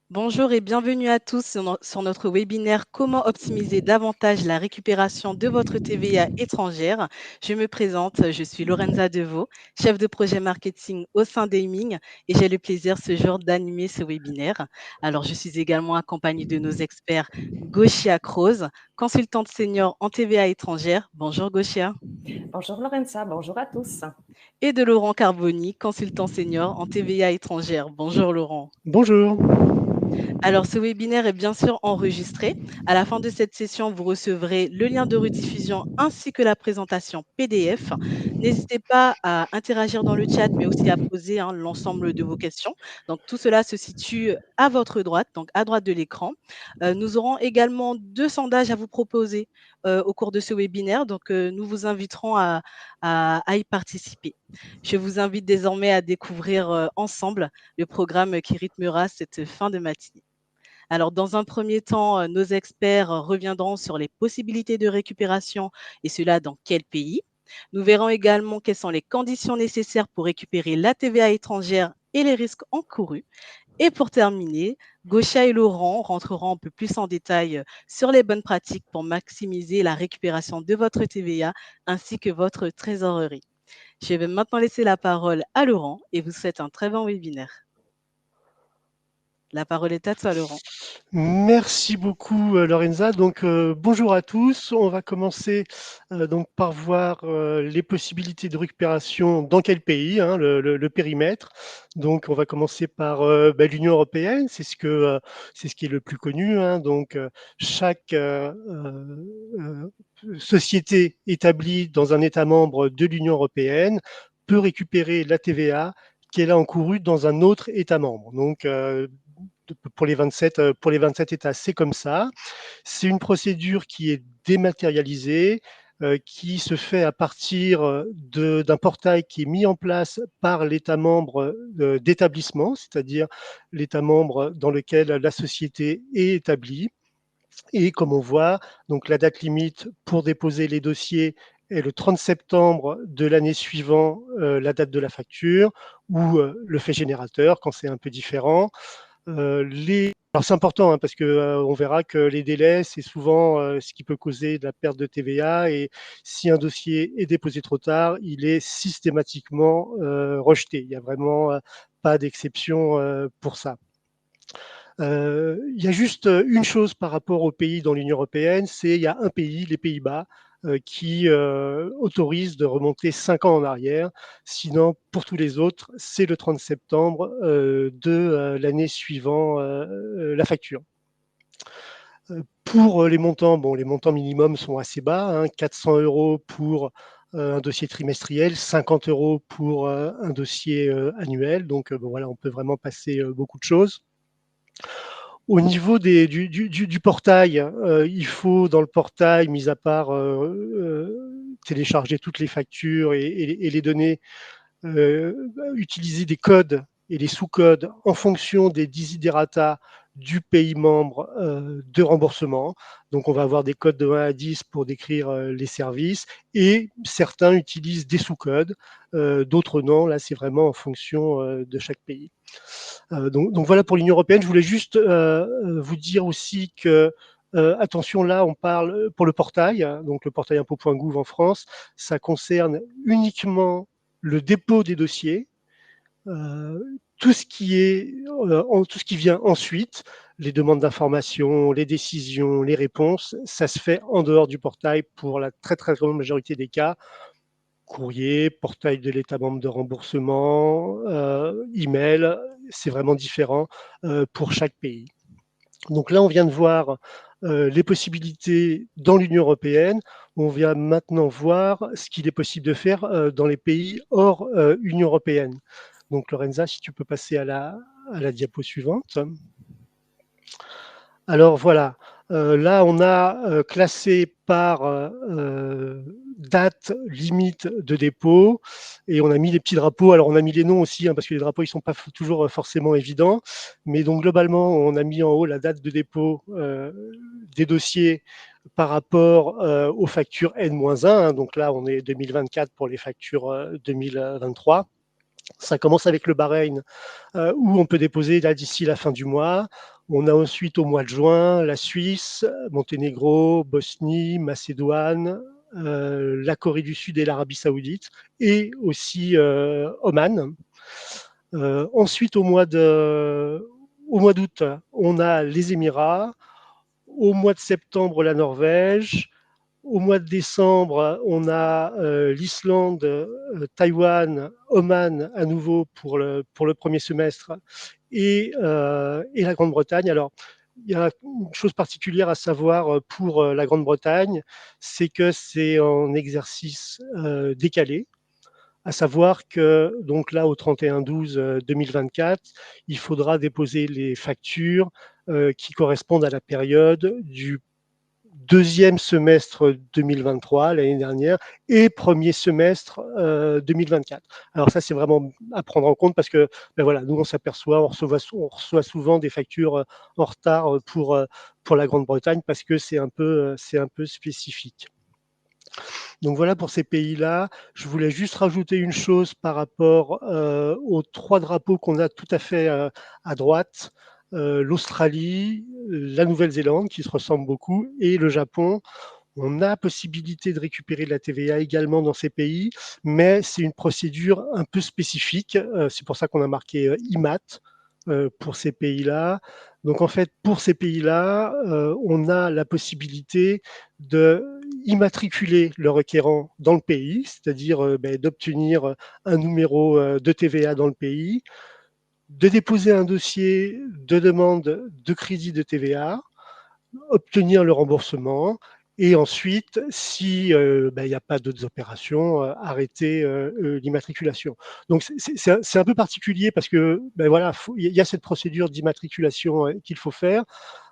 Bonjour et bienvenue à tous sur notre webinaire Comment optimiser davantage la récupération de votre TVA étrangère. Je me présente, je suis Lorenza Deveau, chef de projet marketing au sein d'Aiming et j'ai le plaisir ce jour d'animer ce webinaire. Alors, je suis également accompagnée de nos experts Gauchia Croze, consultante senior en TVA étrangère. Bonjour Gauchia. Bonjour Lorenza, bonjour à tous. Et de Laurent Carboni, consultant senior en TVA étrangère. Bonjour Laurent. Bonjour. Alors, ce webinaire est bien sûr enregistré. À la fin de cette session, vous recevrez le lien de rediffusion ainsi que la présentation PDF. N'hésitez pas à interagir dans le chat, mais aussi à poser l'ensemble de vos questions. Donc, tout cela se situe à votre droite, donc à droite de l'écran. Nous aurons également deux sondages à vous proposer au cours de ce webinaire. Donc, nous vous inviterons à y participer. Je vous invite désormais à découvrir ensemble le programme qui rythmera cette fin de matinée. Alors, dans un premier temps, nos experts reviendront sur les possibilités de récupération et cela dans quel pays. Nous verrons également quelles sont les conditions nécessaires pour récupérer la TVA étrangère et les risques encourus. Et pour terminer, Gaucha et Laurent rentreront un peu plus en détail sur les bonnes pratiques pour maximiser la récupération de votre TVA ainsi que votre trésorerie. Je vais maintenant laisser la parole à Laurent et vous souhaite un très bon webinaire. La parole est à toi, Laurent. Merci beaucoup, Lorenza. Donc, bonjour à tous. On va commencer donc par voir les possibilités de récupération dans quel pays, hein, le périmètre. Donc, on va commencer par l'Union européenne. C'est ce qui est le plus connu, hein. Donc, chaque société établie dans un État membre de l'Union européenne peut récupérer la TVA qu'elle a encourue dans un autre État membre. Donc, pour les 27 États, c'est comme ça. C'est une procédure qui est dématérialisée, qui se fait à partir d'un portail qui est mis en place par l'État membre d'établissement, c'est-à-dire l'État membre dans lequel la société est établie. Et comme on voit, donc la date limite pour déposer les dossiers est le 30 septembre de l'année suivant la date de la facture ou le fait générateur quand c'est un peu différent. Alors c'est important hein, parce que on verra que les délais, c'est souvent ce qui peut causer de la perte de TVA et si un dossier est déposé trop tard, il est systématiquement rejeté. Il n'y a vraiment pas d'exception pour ça. Il y a juste une chose par rapport aux pays dans l'Union européenne, c'est il y a un pays, les Pays-Bas, qui autorise de remonter 5 ans en arrière. Sinon, pour tous les autres, c'est le 30 septembre de l'année suivant la facture. Pour les montants, bon, les montants minimums sont assez bas, hein, 400 € pour un dossier trimestriel, 50 € pour un dossier annuel. Donc, bon, voilà, on peut vraiment passer beaucoup de choses. Au niveau du portail, il faut dans le portail, mis à part télécharger toutes les factures et les données, utiliser des codes et les sous-codes en fonction des desiderata du pays membre de remboursement. Donc, on va avoir des codes de 1 à 10 pour décrire les services et certains utilisent des sous-codes, d'autres non. Là, c'est vraiment en fonction de chaque pays. Donc voilà pour l'Union européenne. Je voulais juste vous dire aussi que attention, là, on parle pour le portail, hein, donc le portail impôt.gouv en France, ça concerne uniquement le dépôt des dossiers. Tout ce qui vient ensuite, les demandes d'information, les décisions, les réponses, ça se fait en dehors du portail pour la très très grande majorité des cas. Courrier, portail de l'État membre de remboursement, email, c'est vraiment différent pour chaque pays. Donc là, on vient de voir les possibilités dans l'Union européenne. On vient maintenant voir ce qu'il est possible de faire dans les pays hors Union européenne. Donc Lorenza, si tu peux passer à la diapo suivante. Alors voilà, là on a classé par date limite de dépôt et on a mis les petits drapeaux. Alors on a mis les noms aussi hein, parce que les drapeaux ils sont pas toujours forcément évidents. Mais donc globalement on a mis en haut la date de dépôt des dossiers par rapport aux factures N-1. Hein, donc là on est 2024 pour les factures 2023. Ça commence avec le Bahreïn, où on peut déposer là d'ici la fin du mois. On a ensuite au mois de juin la Suisse, Monténégro, Bosnie, Macédoine, la Corée du Sud et l'Arabie Saoudite, et aussi Oman. Ensuite, au mois d'août, on a les Émirats. Au mois de septembre, la Norvège. Au mois de décembre, on a l'Islande, Taïwan, Oman à nouveau pour le premier semestre et la Grande-Bretagne. Alors, il y a une chose particulière à savoir pour la Grande-Bretagne, c'est que c'est en exercice décalé. À savoir que donc là, au 31/12/2024, il faudra déposer les factures qui correspondent à la période du deuxième semestre 2023, l'année dernière, et premier semestre 2024. Alors ça, c'est vraiment à prendre en compte parce que ben voilà, nous, on s'aperçoit, on reçoit souvent des factures en retard pour la Grande-Bretagne parce que c'est un peu spécifique. Donc voilà pour ces pays-là. Je voulais juste rajouter une chose par rapport aux trois drapeaux qu'on a tout à fait à droite. L'Australie, la Nouvelle-Zélande qui se ressemblent beaucoup et le Japon. On a possibilité de récupérer de la TVA également dans ces pays, mais c'est une procédure un peu spécifique. C'est pour ça qu'on a marqué IMAT pour ces pays-là. Donc en fait, pour ces pays-là, on a la possibilité de immatriculer le requérant dans le pays, c'est-à-dire d'obtenir un numéro de TVA dans le pays, de déposer un dossier de demande de crédit de TVA, obtenir le remboursement et ensuite, si il n'y a pas d'autres opérations, arrêter l'immatriculation. Donc c'est un peu particulier parce que voilà, il y a cette procédure d'immatriculation qu'il faut faire.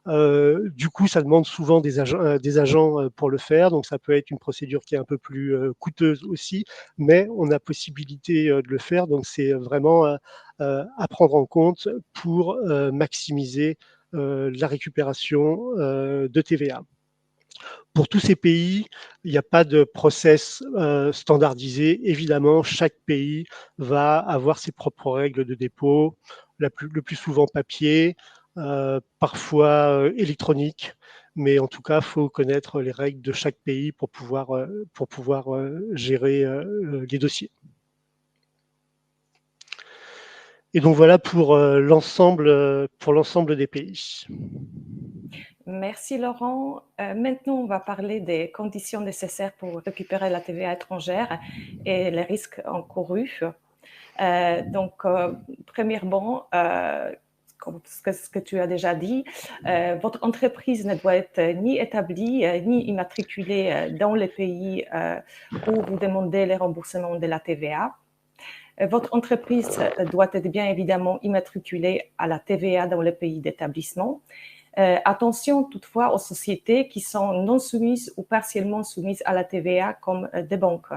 Du coup, ça demande souvent des agents pour le faire, donc ça peut être une procédure qui est un peu plus coûteuse aussi, mais on a possibilité de le faire, donc c'est vraiment à prendre en compte pour maximiser la récupération de TVA. Pour tous ces pays, il n'y a pas de process standardisé. Évidemment, chaque pays va avoir ses propres règles de dépôt, le plus souvent papier, parfois électronique. Mais en tout cas, il faut connaître les règles de chaque pays pour pouvoir gérer les dossiers. Et donc voilà pour l'ensemble des pays. Merci Laurent. Maintenant, on va parler des conditions nécessaires pour récupérer la TVA étrangère et les risques encourus. Premièrement, ce que tu as déjà dit, votre entreprise ne doit être ni établie ni immatriculée dans les pays où vous demandez les remboursements de la TVA. Votre entreprise doit être bien évidemment immatriculée à la TVA dans le pays d'établissement. Attention toutefois aux sociétés qui sont non soumises ou partiellement soumises à la TVA comme des banques.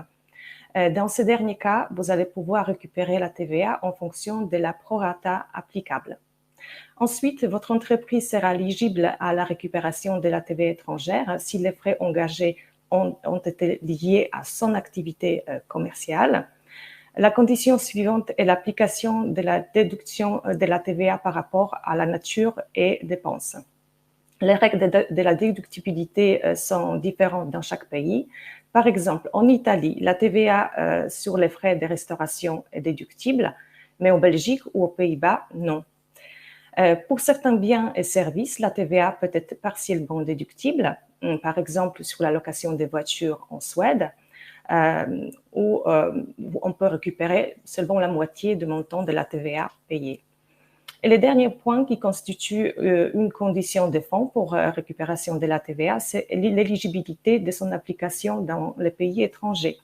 Dans ces derniers cas, vous allez pouvoir récupérer la TVA en fonction de la prorata applicable. Ensuite, votre entreprise sera éligible à la récupération de la TVA étrangère si les frais engagés ont été liés à son activité commerciale. La condition suivante est l'application de la déduction de la TVA par rapport à la nature et dépenses. Les règles de la déductibilité sont différentes dans chaque pays. Par exemple, en Italie, la TVA sur les frais de restauration est déductible, mais en Belgique ou aux Pays-Bas, non. Pour certains biens et services, la TVA peut être partiellement déductible, par exemple sur la location des voitures en Suède, où on peut récupérer seulement la moitié du montant de la TVA payée. Et le dernier point qui constitue une condition de fond pour récupération de la TVA, c'est l'éligibilité de son application dans les pays étrangers.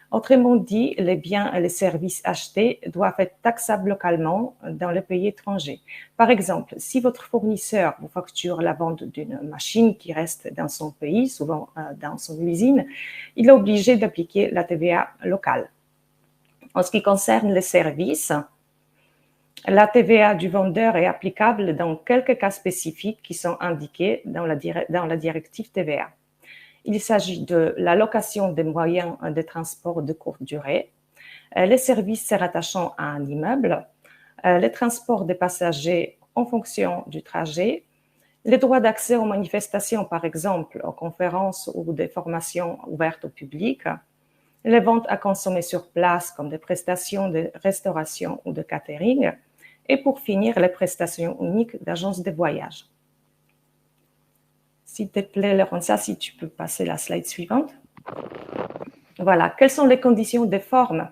Autrement dit, les biens et les services achetés doivent être taxables localement dans le pays étranger. Par exemple, si votre fournisseur vous facture la vente d'une machine qui reste dans son pays, souvent dans son usine, il est obligé d'appliquer la TVA locale. En ce qui concerne les services, la TVA du vendeur est applicable dans quelques cas spécifiques qui sont indiqués dans la directive TVA. Il s'agit de la location des moyens de transport de courte durée, les services se rattachant à un immeuble, les transports des passagers en fonction du trajet, les droits d'accès aux manifestations, par exemple, aux conférences ou des formations ouvertes au public, les ventes à consommer sur place comme des prestations de restauration ou de catering, et pour finir, les prestations uniques d'agence de voyage. S'il te plaît, Laurence, si tu peux passer la slide suivante. Voilà, quelles sont les conditions de forme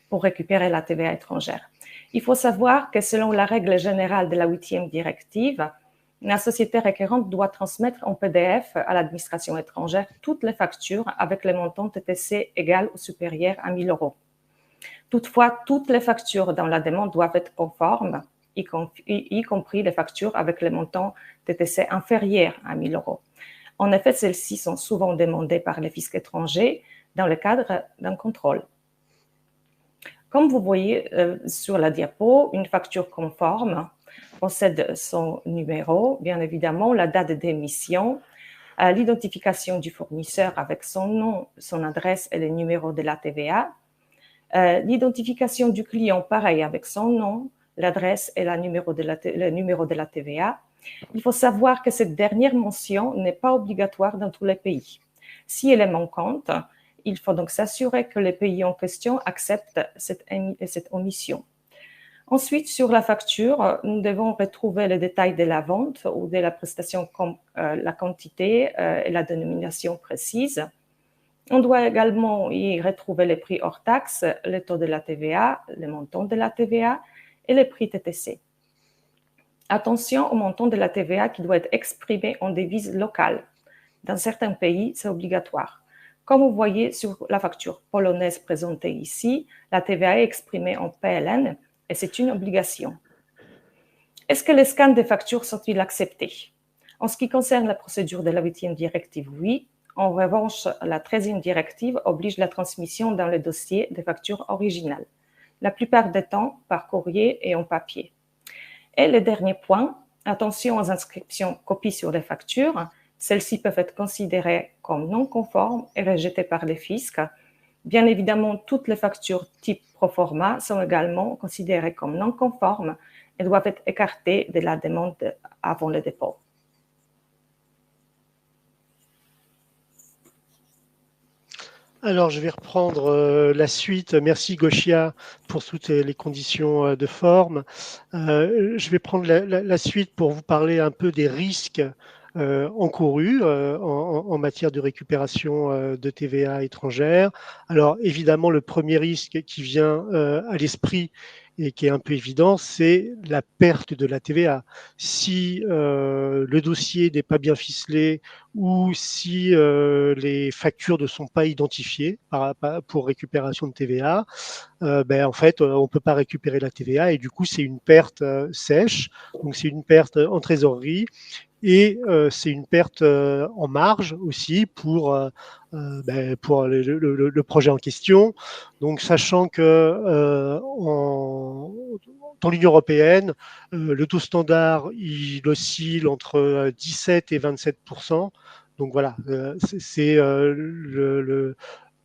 pour récupérer la TVA étrangère? Il faut savoir que selon la règle générale de la 8e directive, la société requérante doit transmettre en PDF à l'administration étrangère toutes les factures avec le montant TTC égal ou supérieur à 1 000 euros. Toutefois, toutes les factures dans la demande doivent être conformes, y compris les factures avec le montant TTC inférieur à 1 000 euros. En effet, celles-ci sont souvent demandées par les fiscs étrangers dans le cadre d'un contrôle. Comme vous voyez sur la diapo, une facture conforme possède son numéro, bien évidemment, la date d'émission, l'identification du fournisseur avec son nom, son adresse et le numéro de la TVA, l'identification du client, pareil, avec son nom, l'adresse et le numéro de la TVA. Il faut savoir que cette dernière mention n'est pas obligatoire dans tous les pays. Si elle est manquante, il faut donc s'assurer que les pays en question acceptent cette omission. Ensuite, sur la facture, nous devons retrouver les détails de la vente ou de la prestation comme la quantité et la dénomination précise. On doit également y retrouver les prix hors taxe, le taux de la TVA, le montant de la TVA et les prix TTC. Attention au montant de la TVA qui doit être exprimé en devise locale. Dans certains pays, c'est obligatoire. Comme vous voyez sur la facture polonaise présentée ici, la TVA est exprimée en PLN et c'est une obligation. Est-ce que les scans des factures sont-ils acceptés? En ce qui concerne la procédure de la 8e directive, oui. En revanche, la 13e directive oblige la transmission dans le dossier des factures originales, la plupart du temps par courrier et en papier. Et le dernier point, attention aux inscriptions copies sur les factures. Celles-ci peuvent être considérées comme non conformes et rejetées par les fiscs. Bien évidemment, toutes les factures type proforma sont également considérées comme non conformes et doivent être écartées de la demande avant le dépôt. Alors, je vais reprendre la suite. Merci Goshia pour toutes les conditions de forme. Je vais prendre la suite pour vous parler un peu des risques encourus en matière de récupération de TVA étrangère. Alors, évidemment, le premier risque qui vient à l'esprit et qui est un peu évident, c'est la perte de la TVA. Si le dossier n'est pas bien ficelé ou si les factures ne sont pas identifiées pour récupération de TVA, en fait, on ne peut pas récupérer la TVA et du coup, c'est une perte sèche, donc c'est une perte en trésorerie et c'est une perte en marge aussi pour le projet en question. Donc, sachant que dans l'Union européenne, le taux standard, il oscille entre 17 et 27%. Donc voilà, c'est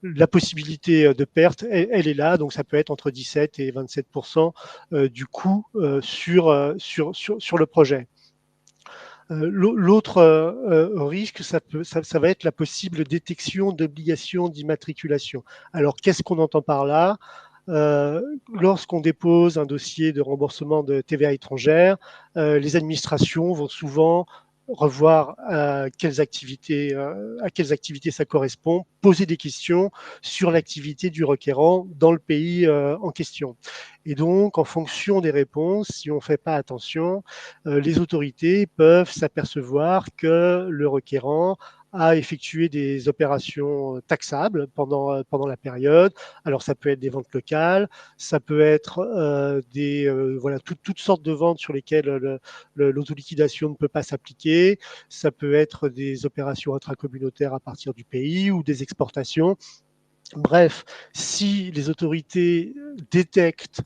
la possibilité de perte, elle est là, donc ça peut être entre 17 et 27% du coût sur le projet. L'autre risque, ça va être la possible détection d'obligations d'immatriculation. Alors, qu'est-ce qu'on entend par là? Lorsqu'on dépose un dossier de remboursement de TVA étrangère, les administrations vont souvent revoir à quelles activités ça correspond, poser des questions sur l'activité du requérant dans le pays en question. Et donc, en fonction des réponses, si on ne fait pas attention, les autorités peuvent s'apercevoir que le requérant a effectué des opérations taxables pendant la période. Alors, ça peut être des ventes locales, ça peut être toutes sortes de ventes sur lesquelles l'autoliquidation ne peut pas s'appliquer. Ça peut être des opérations intracommunautaires à partir du pays ou des exportations. Bref, si les autorités détectent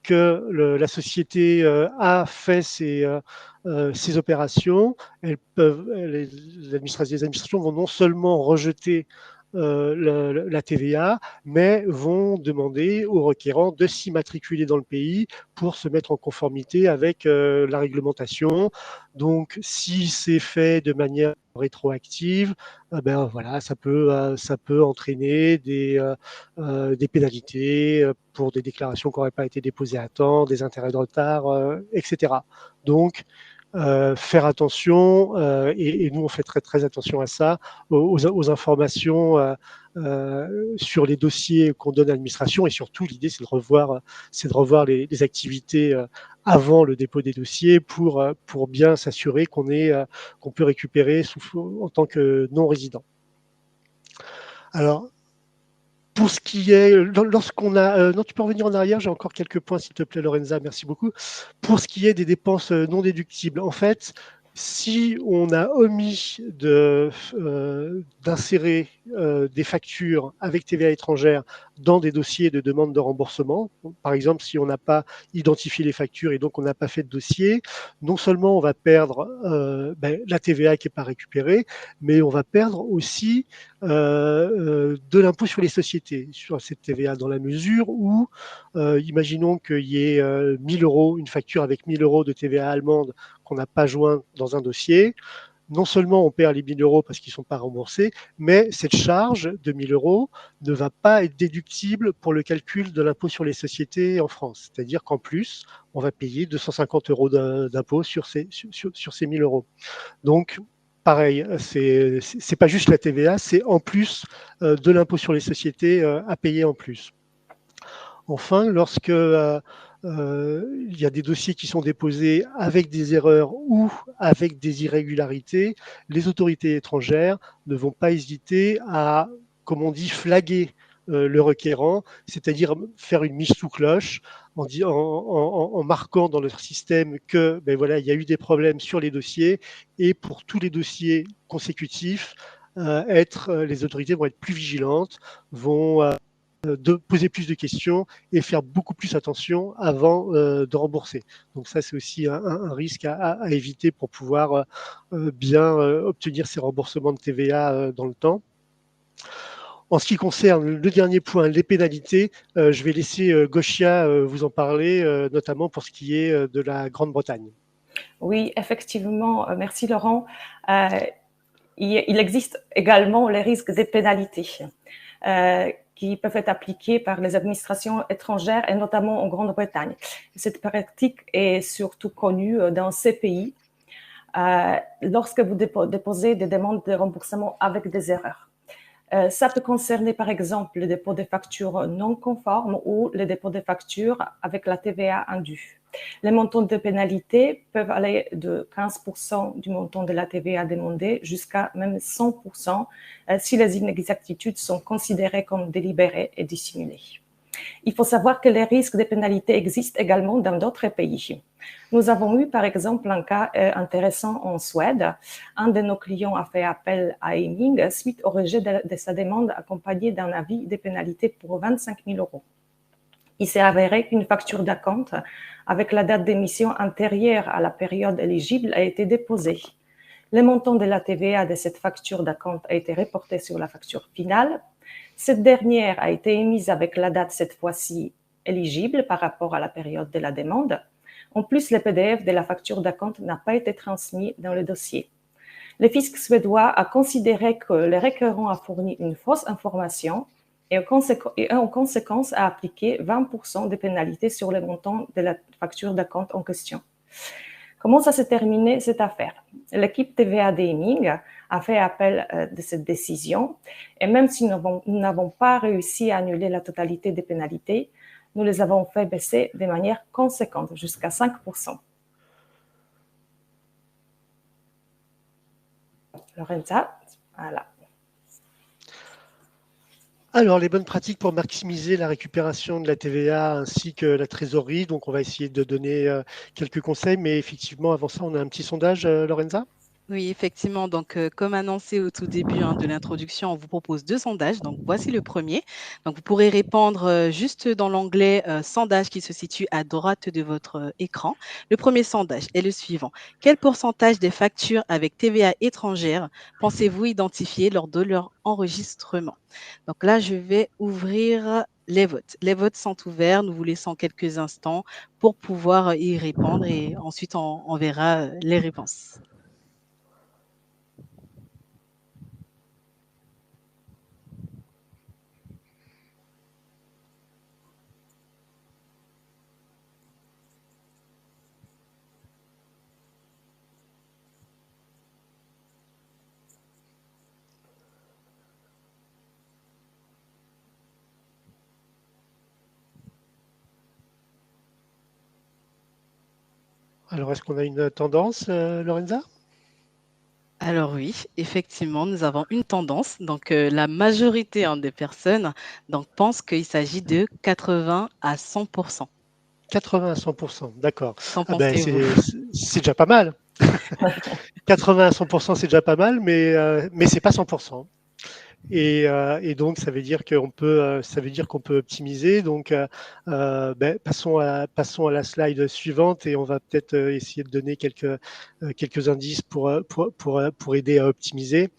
que la société a fait ces opérations, les administrations vont non seulement rejeter la TVA, mais vont demander aux requérants de s'immatriculer dans le pays pour se mettre en conformité avec la réglementation. Donc, si c'est fait de manière rétroactive, ben voilà, ça peut entraîner des pénalités pour des déclarations qui n'auraient pas été déposées à temps, des intérêts de retard, etc. Donc, faire attention, et nous on fait très très attention à ça, aux informations sur les dossiers qu'on donne à l'administration, et surtout l'idée c'est de revoir les activités avant le dépôt des dossiers pour bien s'assurer qu'on peut récupérer en tant que non-résident. Alors, pour ce qui est, lorsqu'on a, non, tu peux revenir en arrière, j'ai encore quelques points, s'il te plaît, Lorenza, merci beaucoup. Pour ce qui est des dépenses non déductibles, en fait, si on a omis d'insérer des factures avec TVA étrangère dans des dossiers de demande de remboursement, par exemple, si on n'a pas identifié les factures et donc on n'a pas fait de dossier, non seulement on va perdre la TVA qui n'est pas récupérée, mais on va perdre aussi de l'impôt sur les sociétés, sur cette TVA, dans la mesure où, imaginons qu'il y ait 1000 euros, une facture avec 1000 euros de TVA allemande qu'on n'a pas joint dans un dossier. Non seulement on perd les 1000 euros parce qu'ils ne sont pas remboursés, mais cette charge de 1000 euros ne va pas être déductible pour le calcul de l'impôt sur les sociétés en France. C'est-à-dire qu'en plus, on va payer 250 euros d'impôt sur ces 1000 euros. Donc, pareil, c'est pas juste la TVA, c'est en plus de l'impôt sur les sociétés à payer en plus. Enfin, lorsque il y a des dossiers qui sont déposés avec des erreurs ou avec des irrégularités, les autorités étrangères ne vont pas hésiter à, comme on dit, flaguer le requérant, c'est-à-dire faire une mise sous cloche en marquant dans leur système que voilà, il y a eu des problèmes sur les dossiers, et pour tous les dossiers consécutifs, les autorités vont être plus vigilantes, vont de poser plus de questions et faire beaucoup plus attention avant de rembourser. Donc ça, c'est aussi un risque à éviter pour pouvoir bien obtenir ces remboursements de TVA dans le temps. En ce qui concerne le dernier point, les pénalités, je vais laisser Gosia vous en parler, notamment pour ce qui est de la Grande-Bretagne. Oui, effectivement, merci Laurent. Il existe également les risques des pénalités qui peuvent être appliquées par les administrations étrangères et notamment en Grande-Bretagne. Cette pratique est surtout connue dans ces pays lorsque vous déposez des demandes de remboursement avec des erreurs. Ça peut concerner par exemple le dépôt de factures non conformes ou le dépôt de factures avec la TVA indue. Les montants de pénalité peuvent aller de 15% du montant de la TVA demandée jusqu'à même 100% si les inexactitudes sont considérées comme délibérées et dissimulées. Il faut savoir que les risques de pénalité existent également dans d'autres pays. Nous avons eu par exemple un cas intéressant en Suède. Un de nos clients a fait appel à Aiming suite au rejet de sa demande accompagnée d'un avis de pénalité pour 25 000 euros. Il s'est avéré qu'une facture d'acompte avec la date d'émission antérieure à la période éligible a été déposée. Le montant de la TVA de cette facture d'acompte a été reporté sur la facture finale. Cette dernière a été émise avec la date cette fois-ci éligible par rapport à la période de la demande. En plus, le PDF de la facture d'acompte n'a pas été transmis dans le dossier. Le fisc suédois a considéré que le requérant a fourni une fausse information et en conséquence a appliqué 20% de pénalité sur le montant de la facture d'acompte en question. Comment ça s'est terminé cette affaire? L'équipe TVA d'Aiming a fait appel de cette décision et même si nous n'avons pas réussi à annuler la totalité des pénalités, nous les avons fait baisser de manière conséquente, jusqu'à 5%. Lorenza, voilà. Alors, les bonnes pratiques pour maximiser la récupération de la TVA ainsi que la trésorerie. Donc, on va essayer de donner quelques conseils, mais effectivement, avant ça, on a un petit sondage, Lorenza? Oui, effectivement. Donc, comme annoncé au tout début de l'introduction, on vous propose 2 sondages. Donc, voici le premier. Donc, vous pourrez répondre juste dans l'onglet sondage qui se situe à droite de votre écran. Le premier sondage est le suivant. Quel pourcentage des factures avec TVA étrangère pensez-vous identifier lors de leur enregistrement? Donc là, je vais ouvrir les votes. Les votes sont ouverts. Nous vous laissons quelques instants pour pouvoir y répondre et ensuite on verra les réponses. Alors, est-ce qu'on a une tendance, Lorenza? Alors oui, effectivement, nous avons une tendance. Donc, la majorité des personnes donc, pensent qu'il s'agit de 80 à 100%. 80 à 100%, d'accord. Qu'en Ah ben, pensez-vous? c'est déjà pas mal. 80 à 100%, c'est déjà pas mal, mais c'est pas 100%. Et donc, ça veut dire qu'on peut optimiser. Donc, passons à la slide suivante et on va peut-être essayer de donner quelques indices pour aider à optimiser.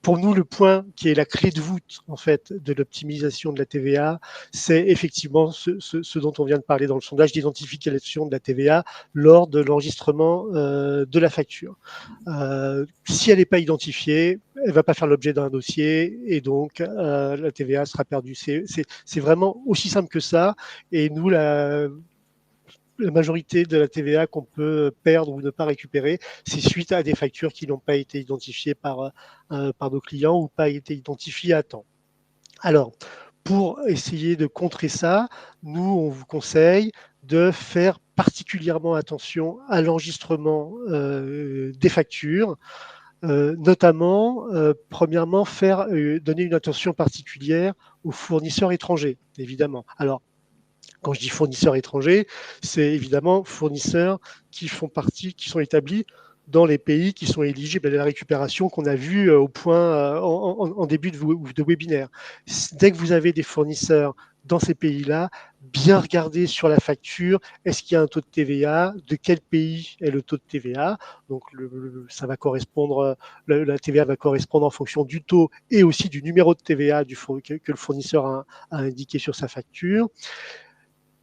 Pour nous, le point qui est la clé de voûte en fait de l'optimisation de la TVA, c'est effectivement ce dont on vient de parler dans le sondage d'identification de la TVA lors de l'enregistrement de la facture. Si elle n'est pas identifiée, elle ne va pas faire l'objet d'un dossier et donc la TVA sera perdue. C'est vraiment aussi simple que ça. Et nous, la majorité de la TVA qu'on peut perdre ou ne pas récupérer, c'est suite à des factures qui n'ont pas été identifiées par nos clients ou pas été identifiées à temps. Alors, pour essayer de contrer ça, nous, on vous conseille de faire particulièrement attention à l'enregistrement des factures, notamment, premièrement, donner une attention particulière aux fournisseurs étrangers, évidemment. Alors, quand je dis fournisseurs étrangers, c'est évidemment fournisseurs qui sont établis dans les pays qui sont éligibles à la récupération qu'on a vu au point en début de webinaire. Dès que vous avez des fournisseurs dans ces pays-là, bien regarder sur la facture, est-ce qu'il y a un taux de TVA, de quel pays est le taux de TVA. Donc ça va correspondre, la TVA va correspondre en fonction du taux et aussi du numéro de TVA que le fournisseur a indiqué sur sa facture.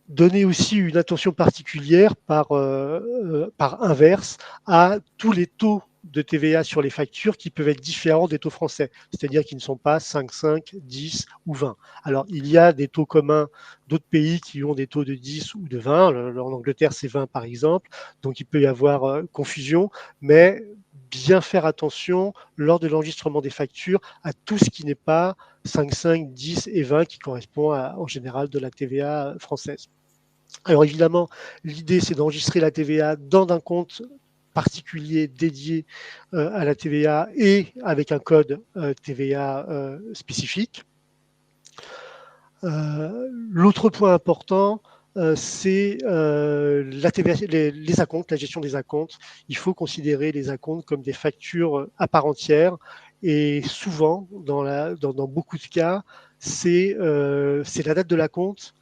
Donner aussi une attention particulière par inverse à tous les taux de TVA sur les factures qui peuvent être différents des taux français, c'est-à-dire qui ne sont pas 5, 5, 10 ou 20. Alors, il y a des taux communs d'autres pays qui ont des taux de 10 ou de 20. En Angleterre, c'est 20 par exemple, donc il peut y avoir confusion, mais bien faire attention lors de l'enregistrement des factures à tout ce qui n'est pas 5, 5, 10 et 20 qui correspond en général de la TVA française. Alors évidemment, l'idée c'est d'enregistrer la TVA dans un compte particulier dédié à la TVA et avec un code TVA spécifique. L'autre point important, c'est la TVA, les acomptes, la gestion des acomptes. Il faut considérer les acomptes comme des factures à part entière. Et souvent, dans beaucoup de cas, c'est la date de l'acompte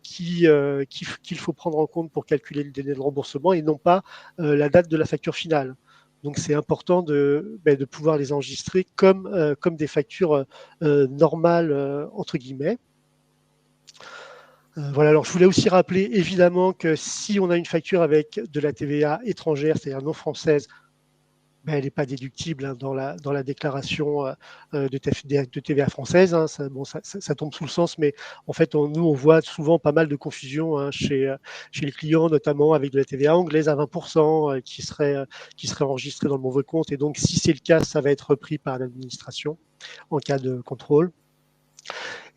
qu'il faut prendre en compte pour calculer le délai de remboursement et non pas la date de la facture finale. Donc c'est important de pouvoir les enregistrer comme des factures normales, entre guillemets. Voilà, alors je voulais aussi rappeler évidemment que si on a une facture avec de la TVA étrangère, c'est-à-dire non française, elle n'est pas déductible dans la déclaration de TVA française. Ça tombe sous le sens, mais en fait, nous, on voit souvent pas mal de confusion chez les clients, notamment avec de la TVA anglaise à 20% qui serait enregistrée dans le mauvais compte. Et donc, si c'est le cas, ça va être repris par l'administration en cas de contrôle.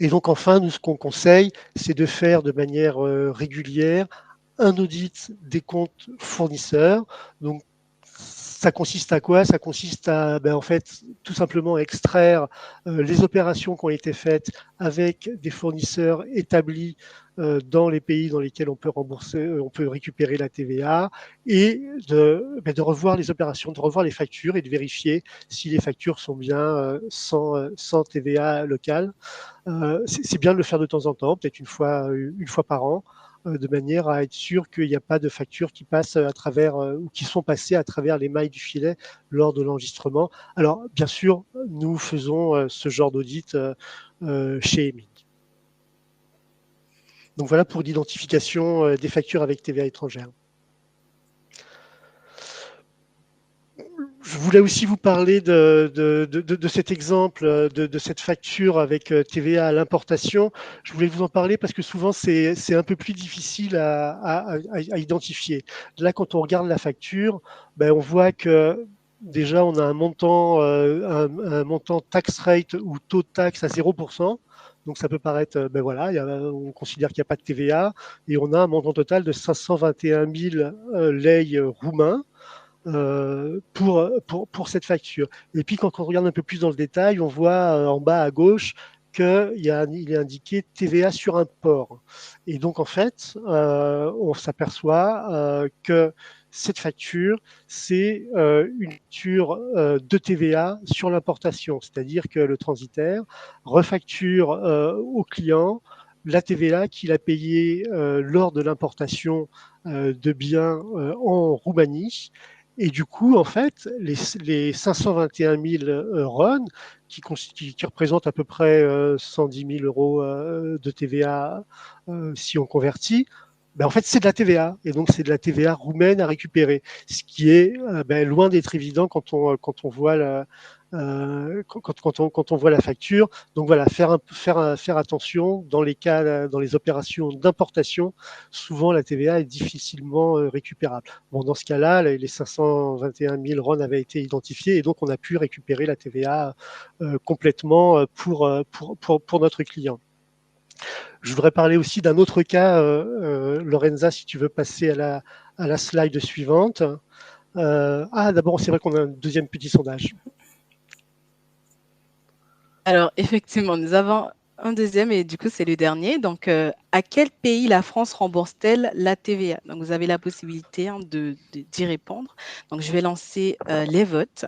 Et donc enfin, nous, ce qu'on conseille, c'est de faire de manière régulière un audit des comptes fournisseurs. Donc, ça consiste à quoi? Ça consiste à, en fait, tout simplement extraire les opérations qui ont été faites avec des fournisseurs établis dans les pays dans lesquels on peut rembourser, on peut récupérer la TVA, et de revoir les opérations, de revoir les factures et de vérifier si les factures sont bien sans TVA locale. C'est bien de le faire de temps en temps, peut-être une fois par an, de manière à être sûr qu'il n'y a pas de factures qui passent à travers ou qui sont passées à travers les mailles du filet lors de l'enregistrement. Alors, bien sûr, nous faisons ce genre d'audit chez EMIC. Donc voilà pour l'identification des factures avec TVA étrangère. Je voulais aussi vous parler de cet exemple, de cette facture avec TVA à l'importation. Je voulais vous en parler parce que souvent, c'est un peu plus difficile à identifier. Là, quand on regarde la facture, on voit que déjà, on a un montant tax rate ou taux de taxe à 0%. Donc, ça peut paraître, voilà, on considère qu'il n'y a pas de TVA. Et on a un montant total de 521 000 lei roumains. Pour cette facture. Et puis, quand on regarde un peu plus dans le détail, on voit en bas à gauche qu'il est indiqué TVA sur import. Et donc, en fait, on s'aperçoit que cette facture, c'est une facture de TVA sur l'importation, c'est-à-dire que le transitaire refacture au client la TVA qu'il a payée lors de l'importation de biens en Roumanie. Et du coup, en fait, les 521 000 RON, qui représentent à peu près 110 000 euros de TVA si on convertit, en fait, c'est de la TVA. Et donc, c'est de la TVA roumaine à récupérer, ce qui est loin d'être évident quand on voit quand on voit la facture. Donc voilà, faire attention dans les opérations d'importation. Souvent, la TVA est difficilement récupérable. Bon, dans ce cas-là, les 521 000 RON avaient été identifiés et donc on a pu récupérer la TVA complètement pour notre client. Je voudrais parler aussi d'un autre cas, Lorenza, si tu veux passer à la slide suivante. D'abord, c'est vrai qu'on a un deuxième petit sondage. Alors, effectivement, nous avons un deuxième et du coup, c'est le dernier. Donc, à quel pays la France rembourse-t-elle la TVA? Donc, vous avez la possibilité d'y répondre. Donc, je vais lancer les votes.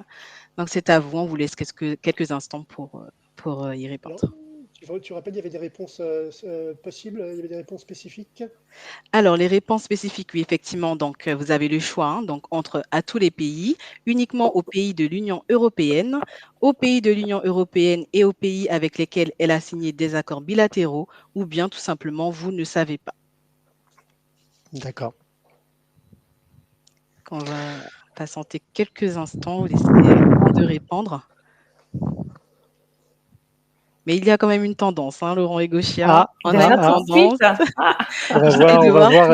Donc, c'est à vous. On vous laisse quelques instants pour y répondre. Alors, tu rappelles, il y avait des réponses possibles, il y avait des réponses spécifiques? Alors, les réponses spécifiques, oui, effectivement. Donc, vous avez le choix donc, entre à tous les pays, uniquement aux pays de l'Union européenne, aux pays de l'Union européenne et aux pays avec lesquels elle a signé des accords bilatéraux, ou bien tout simplement, vous ne savez pas. D'accord. On va patienter quelques instants, laisser le temps de répondre. Mais il y a quand même une tendance, Laurent et Gauchia. On a une tendance. On va voir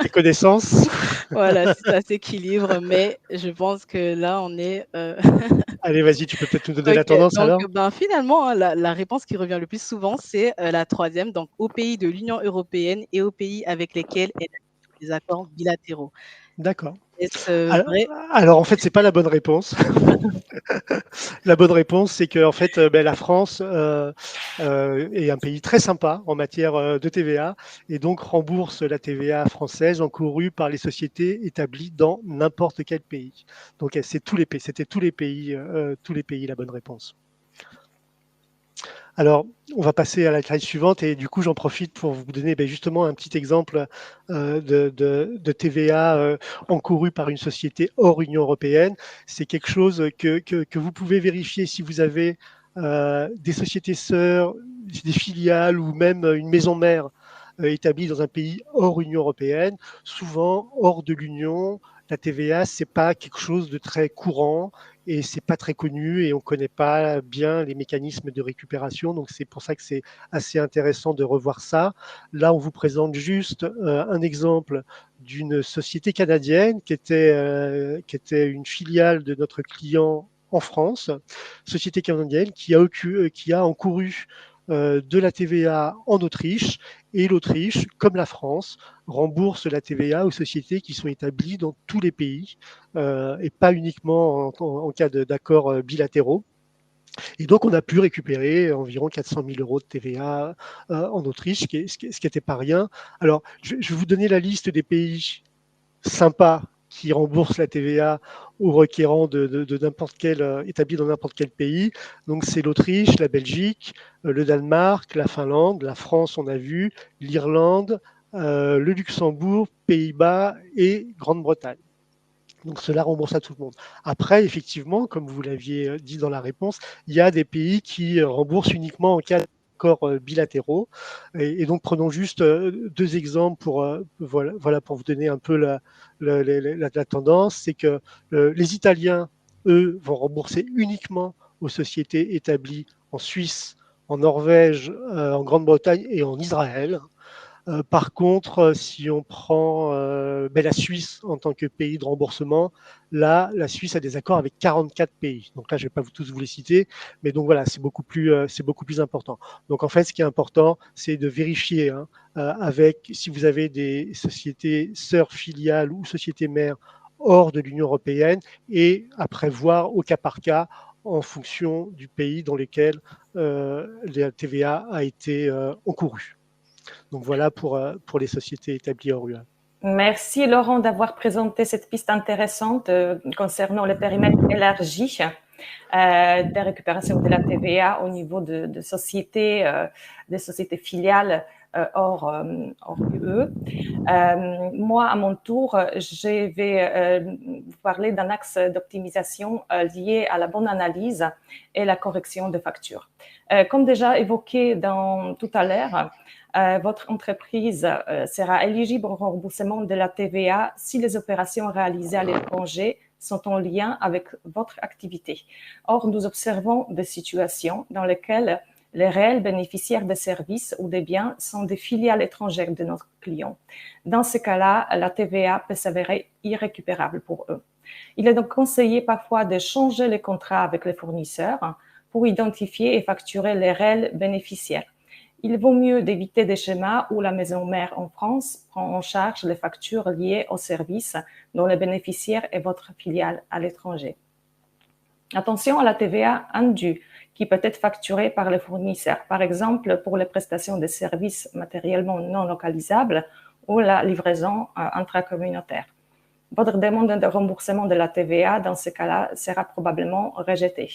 les connaissances. Voilà, si ça s'équilibre, mais je pense que là, on est. Allez, vas-y, tu peux peut-être nous donner la tendance donc, alors? finalement, la réponse qui revient le plus souvent, c'est la troisième, donc aux pays de l'Union européenne et aux pays avec lesquels elle a des accords bilatéraux. D'accord. Est-ce vrai? Alors, en fait, c'est pas la bonne réponse. La bonne réponse, c'est que en fait, la France est un pays très sympa en matière de TVA et donc rembourse la TVA française encourue par les sociétés établies dans n'importe quel pays. Donc, c'était tous les pays la bonne réponse. Alors, on va passer à la slide suivante et du coup, j'en profite pour vous donner justement un petit exemple de TVA encouru par une société hors Union européenne. C'est quelque chose que vous pouvez vérifier si vous avez des sociétés sœurs, des filiales ou même une maison mère établie dans un pays hors Union européenne. Souvent, hors de l'Union, la TVA, c'est pas quelque chose de très courant et c'est pas très connu et on connaît pas bien les mécanismes de récupération. Donc c'est pour ça que c'est assez intéressant de revoir ça. Là, on vous présente juste un exemple d'une société canadienne qui était une filiale de notre client en France, société canadienne qui a encouru de la TVA en Autriche, et l'Autriche, comme la France, rembourse la TVA aux sociétés qui sont établies dans tous les pays et pas uniquement en cas d'accords bilatéraux. Et donc, on a pu récupérer environ 400 000 euros de TVA en Autriche, ce qui n'était pas rien. Alors, je vais vous donner la liste des pays sympas qui remboursent la TVA aux requérants de n'importe quel, établis dans n'importe quel pays. Donc, c'est l'Autriche, la Belgique, le Danemark, la Finlande, la France, on a vu, l'Irlande, le Luxembourg, Pays-Bas et Grande-Bretagne. Donc cela rembourse à tout le monde. Après, effectivement, comme vous l'aviez dit dans la réponse, il y a des pays qui remboursent uniquement en cas d'accords bilatéraux. Et donc prenons juste deux exemples voilà, pour vous donner un peu la tendance. C'est que les Italiens, eux, vont rembourser uniquement aux sociétés établies en Suisse, en Norvège, en Grande-Bretagne et en Israël. Par contre, si on prend la Suisse en tant que pays de remboursement, là, la Suisse a des accords avec 44 pays. Donc là, je ne vais pas tous vous les citer, mais donc voilà, c'est beaucoup plus important. Donc en fait, ce qui est important, c'est de vérifier avec si vous avez des sociétés sœurs, filiales ou sociétés mères hors de l'Union européenne, et après voir au cas par cas en fonction du pays dans lequel la TVA a été encourue. Donc voilà pour les sociétés établies hors UE. Merci Laurent d'avoir présenté cette piste intéressante concernant le périmètre élargi de récupération de la TVA au niveau de sociétés, des sociétés filiales hors UE. Moi, à mon tour, je vais vous parler d'un axe d'optimisation lié à la bonne analyse et la correction de factures. Comme déjà évoqué tout à l'heure, votre entreprise sera éligible au remboursement de la TVA si les opérations réalisées à l'étranger sont en lien avec votre activité. Or, nous observons des situations dans lesquelles les réels bénéficiaires des services ou des biens sont des filiales étrangères de nos clients. Dans ce cas-là, la TVA peut s'avérer irrécupérable pour eux. Il est donc conseillé parfois de changer les contrats avec les fournisseurs pour identifier et facturer les réels bénéficiaires. Il vaut mieux d'éviter des schémas où la maison mère en France prend en charge les factures liées aux services dont le bénéficiaire est votre filiale à l'étranger. Attention à la TVA indue qui peut être facturée par les fournisseurs, par exemple pour les prestations de services matériellement non localisables ou la livraison intracommunautaire. Votre demande de remboursement de la TVA dans ce cas-là sera probablement rejetée.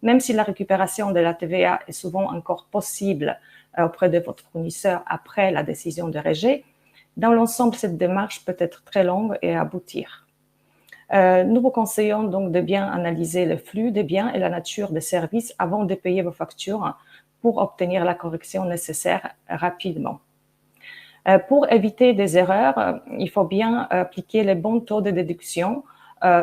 Même si la récupération de la TVA est souvent encore possible auprès de votre fournisseur après la décision de rejet, dans l'ensemble, cette démarche peut être très longue et aboutir. Nous vous conseillons donc de bien analyser le flux des biens et la nature des services avant de payer vos factures pour obtenir la correction nécessaire rapidement. Pour éviter des erreurs, il faut bien appliquer les bons taux de déduction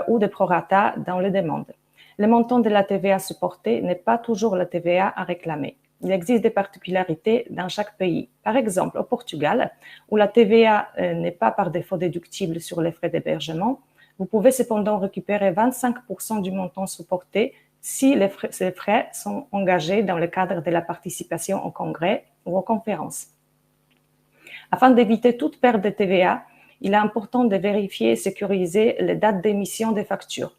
ou de prorata dans les demandes. Le montant de la TVA supportée n'est pas toujours la TVA à réclamer. Il existe des particularités dans chaque pays. Par exemple, au Portugal, où la TVA n'est pas par défaut déductible sur les frais d'hébergement, vous pouvez cependant récupérer 25% du montant supporté si ces frais sont engagés dans le cadre de la participation au congrès ou aux conférences. Afin d'éviter toute perte de TVA, il est important de vérifier et sécuriser les dates d'émission des factures.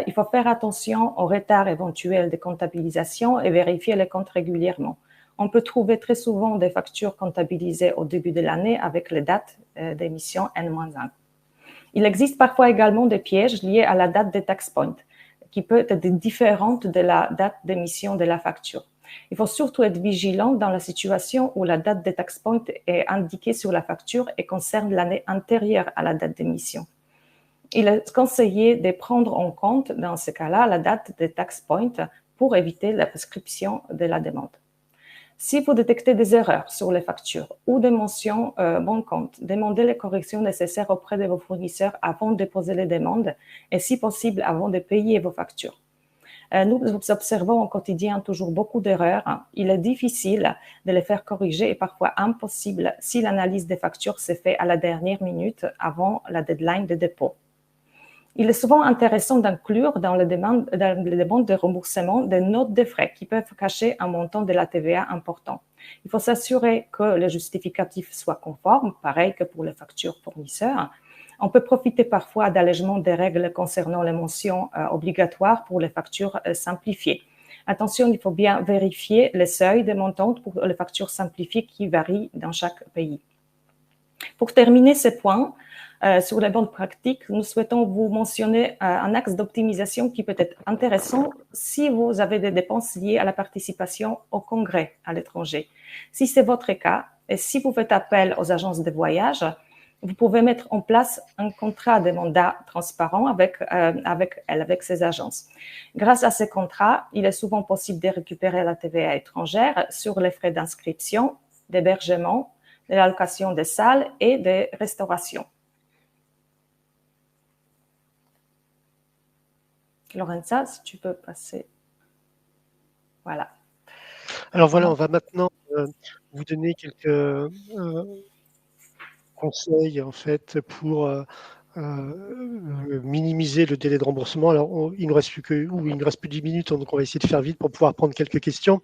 Il faut faire attention au retard éventuel de comptabilisation et vérifier les comptes régulièrement. On peut trouver très souvent des factures comptabilisées au début de l'année avec les dates d'émission N-1. Il existe parfois également des pièges liés à la date des tax points, qui peut être différente de la date d'émission de la facture. Il faut surtout être vigilant dans la situation où la date des tax points est indiquée sur la facture et concerne l'année antérieure à la date d'émission. Il est conseillé de prendre en compte, dans ce cas-là, la date des tax points pour éviter la prescription de la demande. Si vous détectez des erreurs sur les factures ou des mentions manquantes, demandez les corrections nécessaires auprès de vos fournisseurs avant de déposer les demandes et, si possible, avant de payer vos factures. Nous observons au quotidien toujours beaucoup d'erreurs. Il est difficile de les faire corriger et parfois impossible si l'analyse des factures se fait à la dernière minute avant la deadline de dépôt. Il est souvent intéressant d'inclure dans les demandes de remboursement des notes de frais qui peuvent cacher un montant de la TVA important. Il faut s'assurer que le justificatif soit conforme, pareil que pour les factures fournisseurs. On peut profiter parfois d'allègements des règles concernant les mentions obligatoires pour les factures simplifiées. Attention, il faut bien vérifier les seuils des montants pour les factures simplifiées qui varient dans chaque pays. Pour terminer ces points, sur les bonnes pratiques, nous souhaitons vous mentionner un axe d'optimisation qui peut être intéressant si vous avez des dépenses liées à la participation au congrès à l'étranger. Si c'est votre cas, et si vous faites appel aux agences de voyage, vous pouvez mettre en place un contrat de mandat transparent avec ces agences. Grâce à ces contrats, il est souvent possible de récupérer la TVA étrangère sur les frais d'inscription, d'hébergement, de l'allocation des salles et de restauration. Lorenza, si tu peux passer. Voilà. Alors voilà, on va maintenant vous donner quelques conseils en fait pour minimiser le délai de remboursement. Alors il ne reste plus 10 minutes, donc on va essayer de faire vite pour pouvoir prendre quelques questions.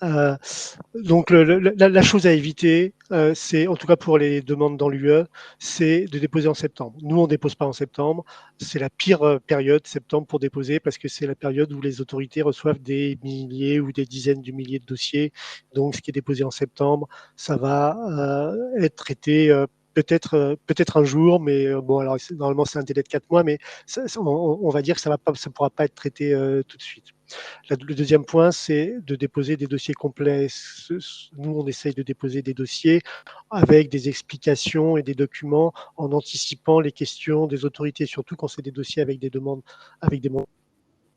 Donc la chose à éviter, c'est en tout cas pour les demandes dans l'UE, c'est de déposer en septembre. Nous, on ne dépose pas en septembre. C'est la pire période, septembre, pour déposer parce que c'est la période où les autorités reçoivent des milliers ou des dizaines de milliers de dossiers. Donc, ce qui est déposé en septembre, ça va être traité peut-être un jour, mais bon, alors normalement c'est un délai de 4 mois, mais on va dire que ça pourra pas être traité tout de suite. Le deuxième point, c'est de déposer des dossiers complets. Nous, on essaye de déposer des dossiers avec des explications et des documents en anticipant les questions des autorités, surtout quand c'est des dossiers avec des demandes, avec des montants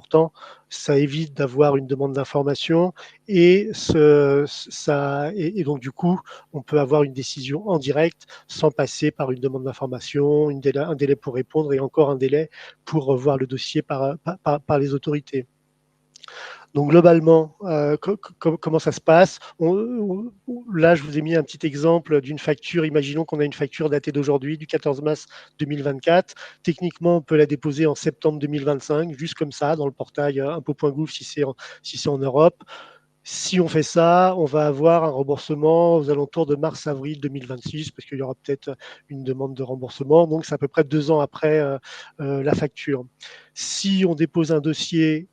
importants. Ça évite d'avoir une demande d'information et donc du coup, on peut avoir une décision en direct sans passer par une demande d'information, un délai pour répondre et encore un délai pour revoir le dossier par les autorités. Donc globalement, comment ça se passe? Là, je vous ai mis un petit exemple d'une facture. Imaginons qu'on a une facture datée d'aujourd'hui, du 14 mars 2024. Techniquement, on peut la déposer en septembre 2025, juste comme ça, dans le portail impôt.gouv si c'est en Europe. Si on fait ça, on va avoir un remboursement aux alentours de mars-avril 2026, parce qu'il y aura peut-être une demande de remboursement. Donc, c'est à peu près 2 ans après la facture. Si on dépose un dossier,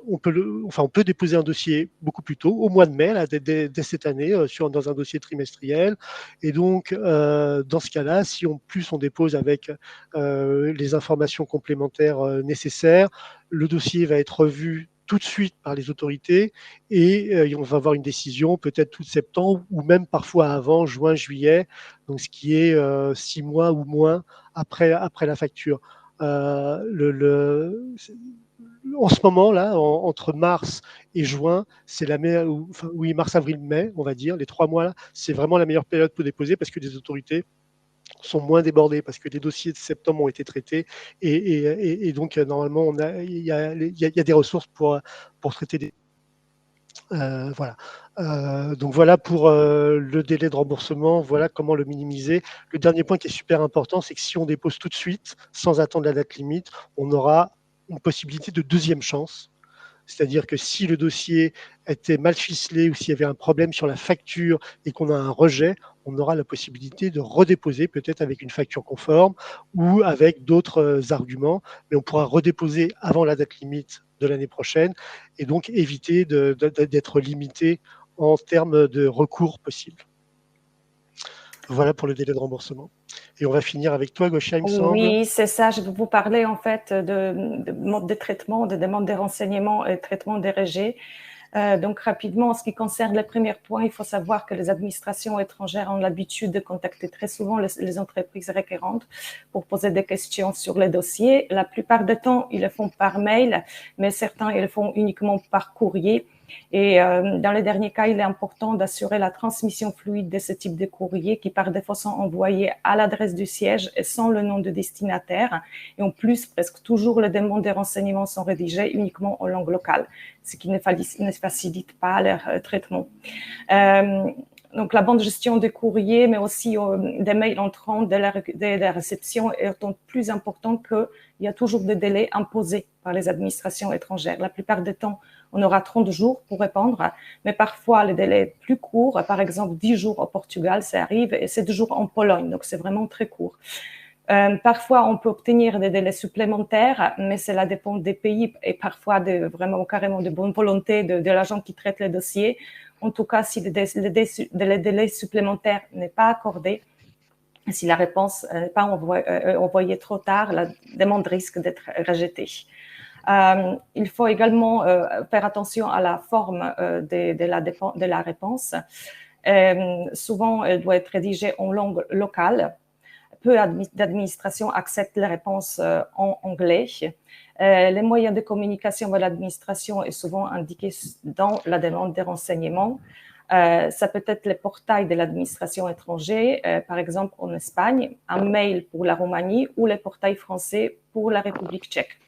on peut déposer un dossier beaucoup plus tôt, au mois de mai, là, dès cette année, dans un dossier trimestriel. Et donc, dans ce cas-là, si on dépose avec les informations complémentaires nécessaires, le dossier va être revu tout de suite par les autorités et on va avoir une décision peut-être tout septembre ou même parfois avant, juin, juillet, donc ce qui est 6 mois ou moins après la facture. En ce moment là, entre mars et juin, c'est la meilleure, mars, avril, mai, on va dire, les 3 mois là, c'est vraiment la meilleure période pour déposer parce que les autorités sont moins débordées, parce que les dossiers de septembre ont été traités et donc normalement il y a des ressources pour traiter des voilà. Donc voilà pour le délai de remboursement, voilà comment le minimiser. Le dernier point qui est super important, c'est que si on dépose tout de suite, sans attendre la date limite, on aura une possibilité de deuxième chance. C'est-à-dire que si le dossier était mal ficelé ou s'il y avait un problème sur la facture et qu'on a un rejet, on aura la possibilité de redéposer peut-être avec une facture conforme ou avec d'autres arguments, mais on pourra redéposer avant la date limite de l'année prochaine et donc éviter d'être limité en termes de recours possibles. Voilà pour le délai de remboursement. Et on va finir avec toi, Gaucha, il me semble. Oui, c'est ça. Je vais vous parler en fait de mode de traitement, de demande des renseignements et traitement des rejets. Donc rapidement, en ce qui concerne les premiers points, il faut savoir que les administrations étrangères ont l'habitude de contacter très souvent les entreprises requérantes pour poser des questions sur les dossiers. La plupart du temps, ils le font par mail, mais certains, ils le font uniquement par courrier. Et dans les derniers cas, il est important d'assurer la transmission fluide de ce type de courrier qui par défaut sont envoyés à l'adresse du siège et sans le nom de destinataire. Et en plus, presque toujours les demandes de renseignements sont rédigées uniquement en langue locale, ce qui ne facilite pas leur traitement. donc la bonne gestion des courriers, mais aussi des mails entrants de la réception étant plus important qu'il y a toujours des délais imposés par les administrations étrangères. La plupart du temps, on aura 30 jours pour répondre, mais parfois les délais plus courts, par exemple 10 jours au Portugal, ça arrive, et 7 jours en Pologne, donc c'est vraiment très court. Parfois, on peut obtenir des délais supplémentaires, mais cela dépend des pays et parfois vraiment carrément de bonne volonté de l'agent qui traite les dossiers. En tout cas, si le délai supplémentaire n'est pas accordé, si la réponse n'est pas envoyée trop tard, la demande risque d'être rejetée. Il faut également faire attention à la forme de la réponse. Souvent, elle doit être rédigée en langue locale. Peu d'administrations acceptent les réponses en anglais. Les moyens de communication de l'administration est souvent indiqué dans la demande de renseignements. Ça peut être le portail de l'administration étrangère, par exemple en Espagne, un mail pour la Roumanie ou le portail français pour la République tchèque.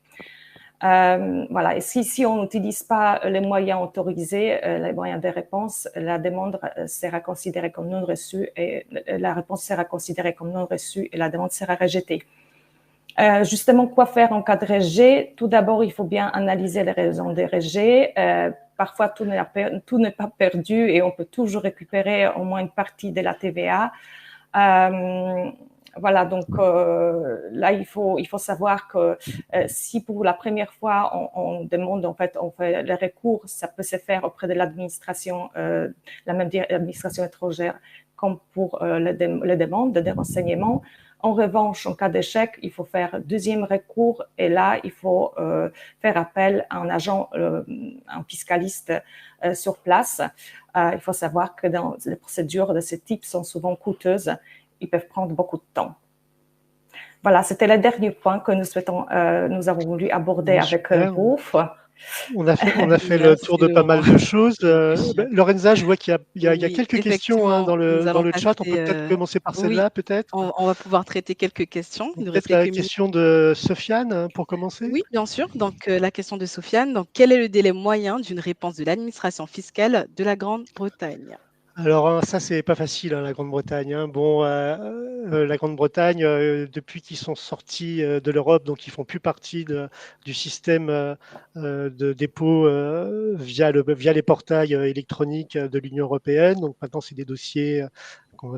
Voilà. Et si on n'utilise pas les moyens autorisés, les moyens de réponse, la demande sera considérée comme non reçue et la réponse sera considérée comme non reçue et la demande sera rejetée. Justement, quoi faire en cas de rejet? Tout d'abord, il faut bien analyser les raisons des rejets. Parfois, tout n'est pas perdu et on peut toujours récupérer au moins une partie de la TVA. Voilà, donc là, il faut savoir que si pour la première fois, on demande, en fait, on fait le recours, ça peut se faire auprès de l'administration, la même administration étrangère, comme pour les demandes de renseignements. En revanche, en cas d'échec, il faut faire deuxième recours et là, il faut faire appel à un agent, un fiscaliste sur place. Il faut savoir que dans les procédures de ce type sont souvent coûteuses. Ils peuvent prendre beaucoup de temps. Voilà, c'était le dernier point que nous avons voulu aborder avec vous. On a fait le tour de pas mal de choses. Lorenza, je vois qu'il y a quelques questions dans le chat. On peut peut-être commencer par celle-là, peut-être. On va pouvoir traiter quelques questions. Peut-être la question de Sofiane, pour commencer. Oui, bien sûr. Donc, la question de Sofiane. Donc, quel est le délai moyen d'une réponse de l'administration fiscale de la Grande-Bretagne? Alors ça, c'est pas facile, hein, la Grande-Bretagne. Bon, la Grande-Bretagne, depuis qu'ils sont sortis de l'Europe, donc ils font plus partie du système de dépôt via les portails électroniques de l'Union européenne. Donc maintenant, c'est des dossiers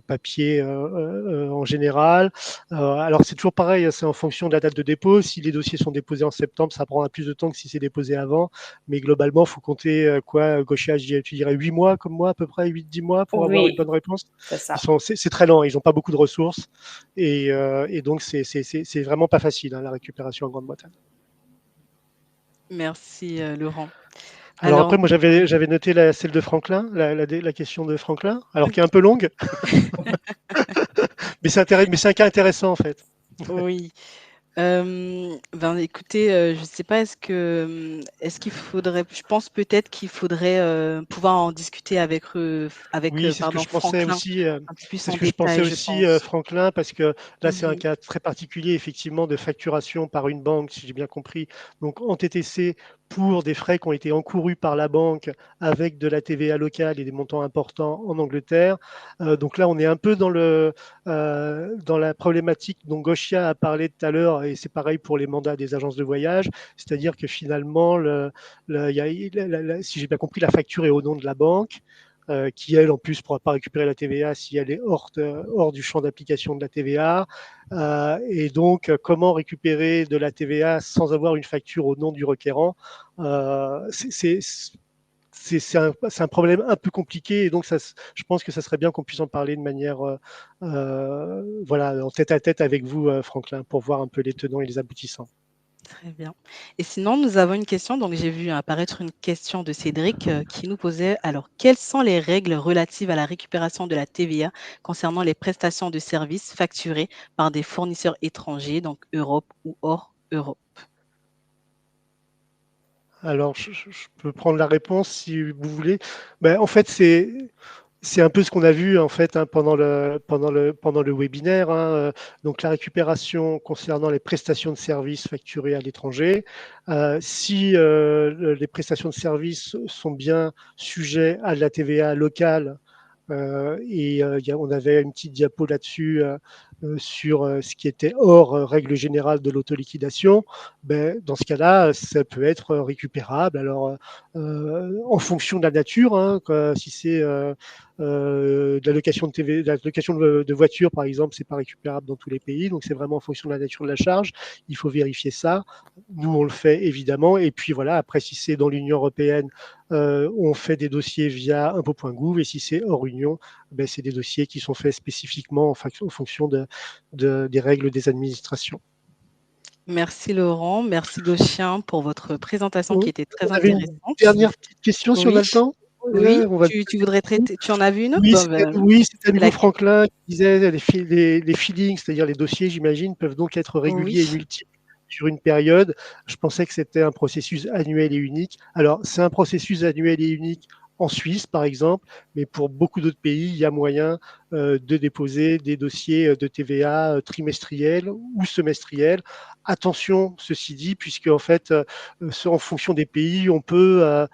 papier en général. Alors c'est toujours pareil, c'est en fonction de la date de dépôt. Si les dossiers sont déposés en septembre, ça prendra plus de temps que si c'est déposé avant. Mais globalement, il faut compter Gauchia, tu dirais 8 mois comme moi, à peu près 8-10 mois pour avoir une bonne réponse. C'est très lent, ils n'ont pas beaucoup de ressources. Et donc, c'est vraiment pas facile, hein, la récupération en Grande-Bretagne. Merci, Laurent. Alors après, moi, j'avais noté celle de Franklin, la question de Franklin, alors qui est un peu longue. mais c'est un cas intéressant, en fait. Oui. Écoutez, je ne sais pas, est-ce qu'il faudrait, je pense peut-être qu'il faudrait pouvoir en discuter avec oui, c'est ce que je pensais Franklin, aussi. un peu plus C'est en ce que je détail, pensais aussi, Franklin, parce que là, c'est un cas très particulier, effectivement, de facturation par une banque, si j'ai bien compris. Donc, en TTC, pour des frais qui ont été encourus par la banque avec de la TVA locale et des montants importants en Angleterre. Donc là, on est un peu dans la problématique dont Gauchia a parlé tout à l'heure, et c'est pareil pour les mandats des agences de voyage, c'est-à-dire que finalement, si j'ai bien compris, la facture est au nom de la banque. Qui, elle, en plus, ne pourra pas récupérer la TVA si elle est hors du champ d'application de la TVA. Et donc, comment récupérer de la TVA sans avoir une facture au nom du requérant? C'est un problème un peu compliqué, et donc je pense que ça serait bien qu'on puisse en parler de manière en tête à tête avec vous, Franklin, pour voir un peu les tenants et les aboutissants. Très bien. Et sinon, nous avons une question. Donc, j'ai vu apparaître une question de Cédric qui nous posait, alors, quelles sont les règles relatives à la récupération de la TVA concernant les prestations de services facturées par des fournisseurs étrangers, donc Europe ou hors Europe? Alors, je peux prendre la réponse si vous voulez. En fait, c'est un peu ce qu'on a vu en fait, hein, pendant le webinaire. Hein. Donc la récupération concernant les prestations de services facturées à l'étranger. Si les prestations de services sont bien sujets à de la TVA locale, On avait une petite diapo là-dessus sur ce qui était hors règle générale de l'autoliquidation. Ben, dans ce cas-là, ça peut être récupérable. Alors, en fonction de la nature, hein, si c'est de la location de TV, de la location de voiture, par exemple, c'est pas récupérable dans tous les pays. Donc, c'est vraiment en fonction de la nature de la charge. Il faut vérifier ça. Nous, on le fait évidemment. Et puis voilà, après, si c'est dans l'Union européenne, on fait des dossiers via impôt.gouv. Et si c'est hors Union, ben, c'est des dossiers qui sont faits spécifiquement en fonction des règles des administrations. Merci Laurent, merci Gauchien pour votre présentation qui était très On avait une intéressante. dernière petite question si on a Oui, le temps. oui, On va... tu voudrais traiter, tu en as vu une autre? Oui, Bah, c'était à nouveau Franklin qui disait les feelings, c'est-à-dire les dossiers, j'imagine, peuvent donc être réguliers et oui. multiples sur une période. Je pensais que c'était un processus annuel et unique. Alors, c'est un processus annuel et unique en Suisse, par exemple, mais pour beaucoup d'autres pays, il y a moyen de déposer des dossiers de TVA trimestriels ou semestriels. Attention, ceci dit, puisque en fait, en fonction des pays, on peut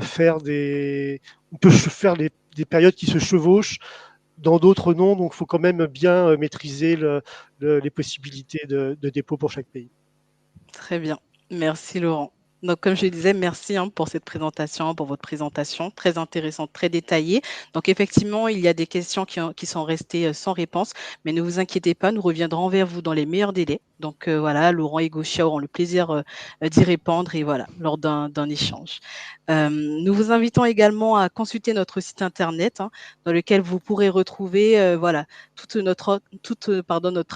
faire des périodes qui se chevauchent, dans d'autres non. Donc, il faut quand même bien maîtriser les possibilités de dépôt pour chaque pays. Très bien. Merci Laurent. Donc, comme je disais, merci pour cette présentation, pour votre présentation très intéressante, très détaillée. Donc, effectivement, il y a des questions qui sont restées sans réponse, mais ne vous inquiétez pas, nous reviendrons vers vous dans les meilleurs délais. Donc, voilà, Laurent et Gauchia auront le plaisir d'y répondre et voilà, lors d'un échange. Nous vous invitons également à consulter notre site internet dans lequel vous pourrez retrouver voilà, notre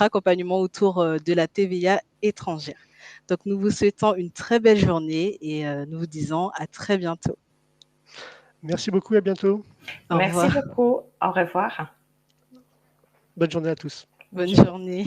accompagnement autour de la TVA étrangère. Donc, nous vous souhaitons une très belle journée et nous vous disons à très bientôt. Merci beaucoup, à bientôt. Merci beaucoup, au revoir. Bonne journée à tous. Bonne journée.